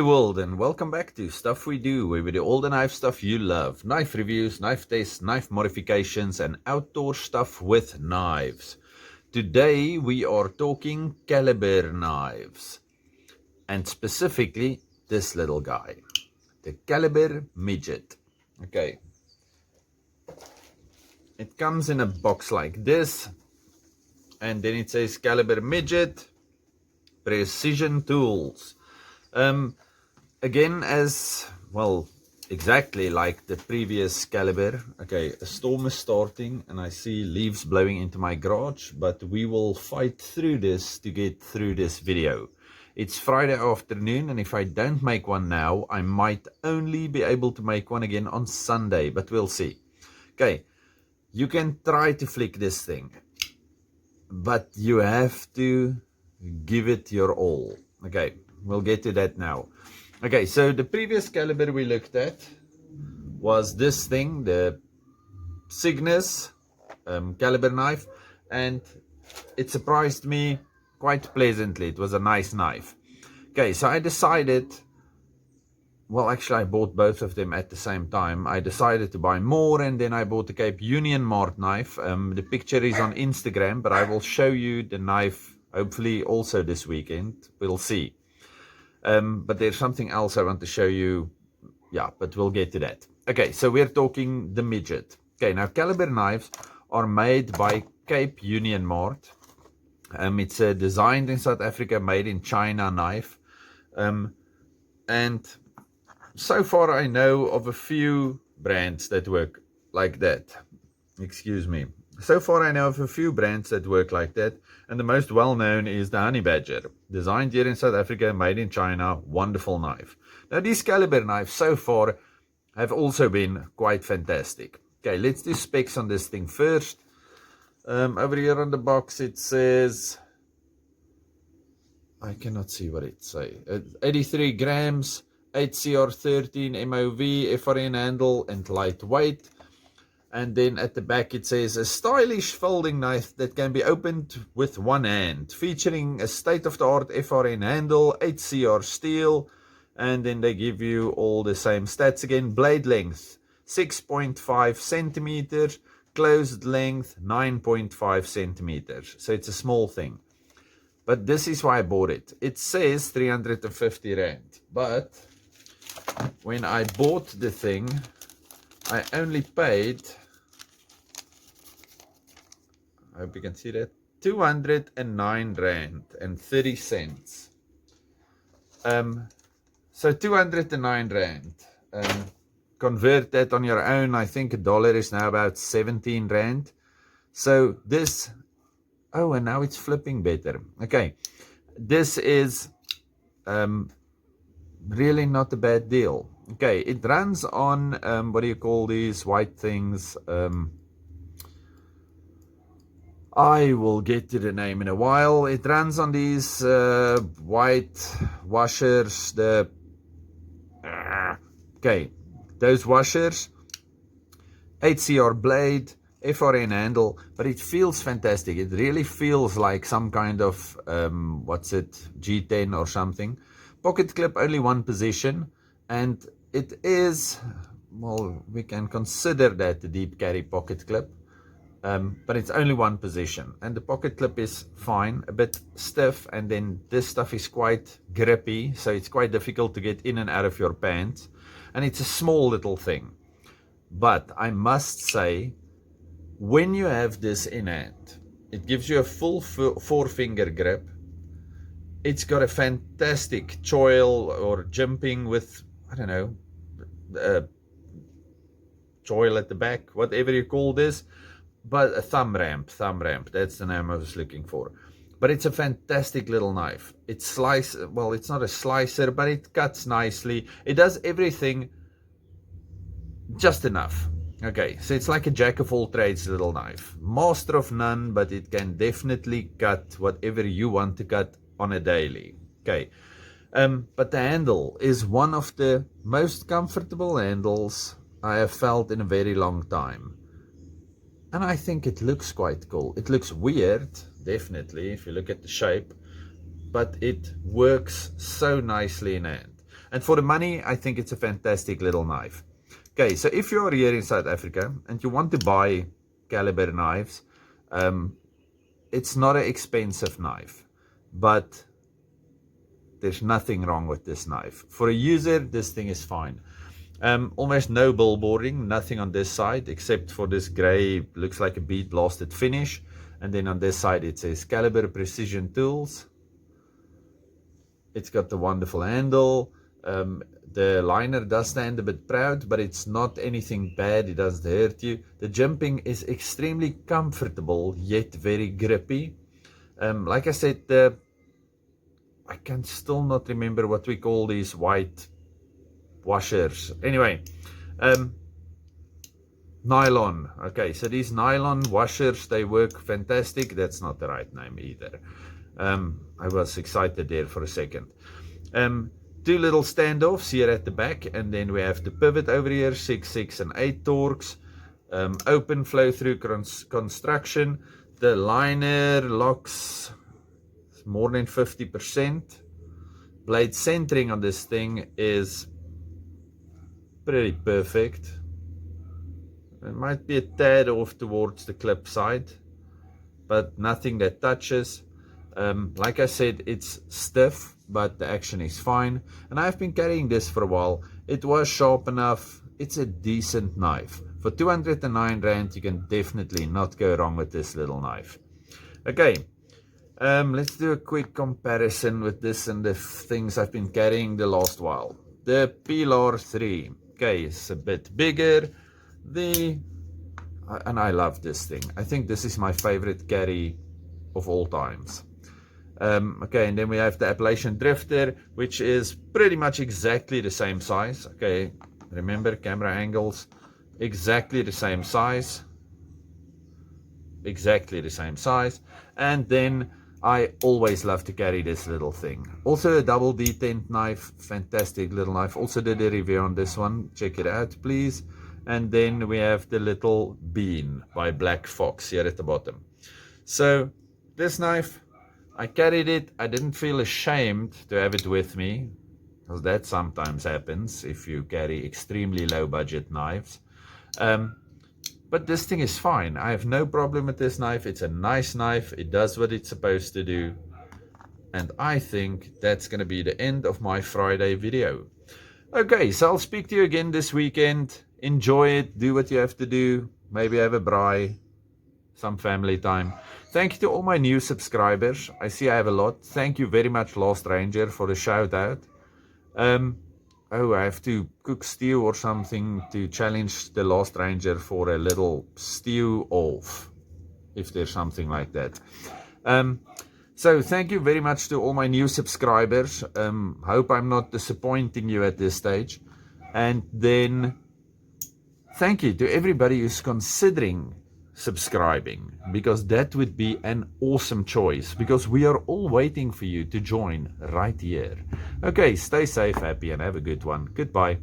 G'day world and welcome back to Stuff We Do, where we do all the knife stuff you love. Knife reviews, knife tests, knife modifications and outdoor stuff with knives. Today we are talking caliber knives. And specifically this little guy. The KALIBER Midget. Okay. It comes in a box like this. And then it says KALIBER Midget. Precision Tools. Again, as well, exactly like the previous Caliber. Okay, a storm is starting and I see leaves blowing into my garage, but we will fight through this to get through this video. It's Friday afternoon, and if I don't make one now, I might only be able to make one again on Sunday, but we'll see. Okay, you can try to flick this thing, but you have to give it your all. Okay, we'll get to that now. Okay, so the previous Caliber we looked at was this thing, the Cygnus Caliber knife, and it surprised me quite pleasantly. It was a nice knife. Okay, so I decided, well, actually I bought both of them at the same time. I decided to buy more, and then I bought the Cape Union Mart knife. The picture is on Instagram, but I will show you the knife hopefully also this weekend. We'll see. But there's something else I want to show you. Yeah, but we'll get to that. Okay, so we're talking the Midget. Okay, now Caliber knives are made by Cape Union Mart. It's a designed in South Africa, made in China knife. And so far I know of a few brands that work like that. Excuse me. So far I know of a few brands that work like that, and the most well known is the Honey Badger. Designed here in South Africa, made in China, wonderful knife. Now these Caliber knives so far have also been quite fantastic. Okay, let's do specs on this thing first. Over here on the box it says, I cannot see what it says, 83 grams, 8CR13 MOV, FRN handle and lightweight. And then at the back it says, a stylish folding knife that can be opened with one hand, featuring a state-of-the-art FRN handle, 8CR steel, and then they give you all the same stats again. Blade length 6.5 centimeters, closed length 9.5 centimeters. So it's a small thing. But this is why I bought it. It says 350 Rand. But when I bought the thing, I only paid, I hope you can see that, 209 Rand and 30 cents. So 209 Rand. Convert that on your own. I think $1 is now about 17 Rand. So this, oh, and now it's flipping better. Okay, this is really not a bad deal. Okay, it runs on, what do you call these white things? I will get to the name in a while. It runs on these white washers, okay, those washers, 8CR blade, FRN handle, but it feels fantastic. It really feels like some kind of, what's it, G10 or something. Pocket clip, only one position, and it is, well, we can consider that a deep carry pocket clip. But it's only one position, and the pocket clip is fine, a bit stiff, and then this stuff is quite grippy, so it's quite difficult to get in and out of your pants, and it's a small little thing. But I must say, when you have this in hand, it gives you a full four-finger grip. It's got a fantastic choil or jimping with, I don't know, choil at the back, whatever you call this. But a thumb ramp, that's the name I was looking for. But it's a fantastic little knife. It slices, well, it's not a slicer, but it cuts nicely. It does everything just enough. Okay, so it's like a jack of all trades little knife. Master of none, but it can definitely cut whatever you want to cut on a daily. Okay, but the handle is one of the most comfortable handles I have felt in a very long time. And I think it looks quite cool. It looks weird, definitely, if you look at the shape, but it works so nicely in hand. And for the money, I think it's a fantastic little knife. Okay, so if you're here in South Africa and you want to buy Kaliber knives, it's not an expensive knife, but there's nothing wrong with this knife. For a user, this thing is fine. Almost no billboarding, nothing on this side except for this gray, looks like a bead blasted finish. And then on this side it says Kaliber Precision Tools. It's got the wonderful handle. The liner does stand a bit proud, but it's not anything bad. It doesn't hurt you. The jimping is extremely comfortable, yet very grippy. Like I said, I can still not remember what we call these white washers. Anyway, nylon. Okay, so these nylon washers, they work fantastic. That's not the right name either. I was excited there for a second. Two little standoffs here at the back, and then we have the pivot over here, 6, 6 and 8 torques. Open flow through construction. The liner locks more than 50%. Blade centering on this thing is pretty perfect. It might be a tad off towards the clip side, but nothing that touches. Like I said, it's stiff, but the action is fine. And I've been carrying this for a while. It was sharp enough. It's a decent knife. For 209 Rand, you can definitely not go wrong with this little knife. Okay, let's do a quick comparison with this and the things I've been carrying the last while. The Pilar 3. Okay, it's a bit bigger. And I love this thing. I think this is my favorite carry of all times. Okay, and then we have the Appalachian Drifter, which is pretty much exactly the same size. Okay, remember, camera angles, exactly the same size. Exactly the same size. And then I always love to carry this little thing. Also a double detent knife, fantastic little knife. Also did a review on this one, check it out please. And then we have the little Bean by Black Fox here at the bottom. So this knife, I carried it. I didn't feel ashamed to have it with me, because that sometimes happens if you carry extremely low budget knives. But this thing is fine. I have no problem with this knife. It's a nice knife. It does what it's supposed to do. And I think that's going to be the end of my Friday video. Okay, so I'll speak to you again this weekend. Enjoy it. Do what you have to do. Maybe have a braai. Some family time. Thank you to all my new subscribers. I see I have a lot. Thank you very much, Lost Ranger, for the shout out. Oh, I have to cook stew or something to challenge the Lost Ranger for a little stew off, if there's something like that. So thank you very much to all my new subscribers. Hope I'm not disappointing you at this stage. And then thank you to everybody who's considering subscribing, because that would be an awesome choice, because we are all waiting for you to join right here. Okay, stay safe, happy, and have a good one. Goodbye.